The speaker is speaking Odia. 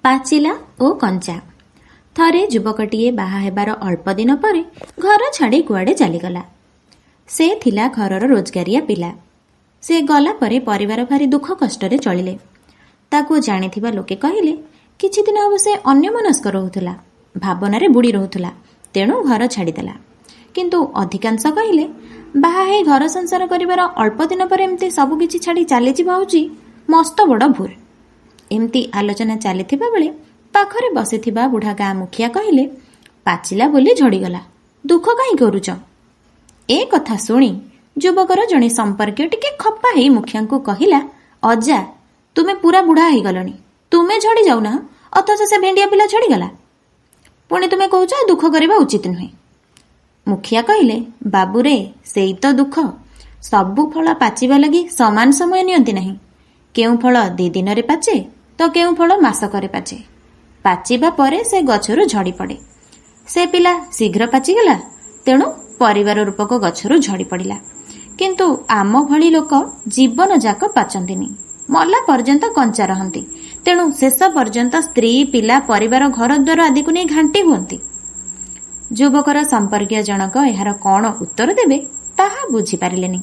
ପାଚିଲା ଓ କଞ୍ଚା। ଥରେ ଯୁବକଟିଏ ବାହା ହେବାର ଅଳ୍ପ ଦିନ ପରେ ଘର ଛାଡ଼ି କୁଆଡ଼େ ଚାଲିଗଲା। ସେ ଥିଲା ଘରର ରୋଜଗାରିଆ ପିଲା। ସେ ଗଲା ପରେ ପରିବାର ଭାରି ଦୁଃଖ କଷ୍ଟରେ ଚଳିଲେ। ତାକୁ ଜାଣିଥିବା ଲୋକେ କହିଲେ କିଛି ଦିନ ହେବ ସେ ଅନ୍ୟମନସ୍କ ରହୁଥିଲା, ଭାବନାରେ ବୁଡ଼ି ରହୁଥିଲା, ତେଣୁ ଘର ଛାଡ଼ିଦେଲା। କିନ୍ତୁ ଅଧିକାଂଶ କହିଲେ ବାହା ହେଇ ଘର ସଂସାର କରିବାର ଅଳ୍ପ ଦିନ ପରେ ଏମିତି ସବୁକିଛି ଛାଡ଼ି ଚାଲିଯିବା ହେଉଛି ମସ୍ତ ବଡ଼ ଭୁଲ। ଏମିତି ଆଲୋଚନା ଚାଲିଥିବା ବେଳେ ପାଖରେ ବସିଥିବା ବୁଢ଼ା ଗାଁ ମୁଖିଆ କହିଲେ, ପାଚିଲା ବୋଲି ଝଡ଼ିଗଲା, ଦୁଃଖ କାହିଁ କରୁଛ? ଏ କଥା ଶୁଣି ଯୁବକର ଜଣେ ସମ୍ପର୍କୀୟ ଟିକେ ଖପା ହେଇ ମୁଖିଆଙ୍କୁ କହିଲା, ଅଜା ତୁମେ ପୁରା ବୁଢ଼ା ହେଇଗଲଣି, ତୁମେ ଝଡ଼ି ଯାଉନା, ଅଥଚ ସେ ଭେଣ୍ଡିଆ ପିଲା ଝଡ଼ିଗଲା। ପୁଣି ତୁମେ କହୁଛ ଦୁଃଖ କରିବା ଉଚିତ ନୁହେଁ। ମୁଖିଆ କହିଲେ, ବାବୁରେ ସେଇ ତ ଦୁଃଖ। ସବୁ ଫଳ ପାଚିବା ଲାଗି ସମାନ ସମୟ ନିଅନ୍ତି ନାହିଁ। କେଉଁ ଫଳ 2 ଦିନରେ ପାଚେ ତ କେଉଁ ଫଳ ମାସକରେ ପାଚେ। ପାଚିବା ପରେ ସେ ଗଛରୁ ଝଡ଼ି ପଡ଼େ। ସେ ପିଲା ଶୀଘ୍ର ପାଚିଗଲା, ତେଣୁ ପରିବାର ରୂପକ ଗଛରୁ ଝଡ଼ି ପଡ଼ିଲା। କିନ୍ତୁ ଆମ ଭଳି ଲୋକ ଜୀବନ ଯାକ ପାଚନ୍ତିନି, ମଲା ପର୍ଯ୍ୟନ୍ତ କଞ୍ଚା ରହନ୍ତି। ତେଣୁ ଶେଷ ପର୍ଯ୍ୟନ୍ତ ସ୍ତ୍ରୀ, ପିଲା, ପରିବାର, ଘରଦ୍ୱାର ଆଦିକୁ ନେଇ ଘାଣ୍ଟି ହୁଅନ୍ତି। ଯୁବକର ସମ୍ପର୍କୀୟ ଜଣକ ଏହାର କ'ଣ ଉତ୍ତର ଦେବେ ତାହା ବୁଝିପାରିଲେନି।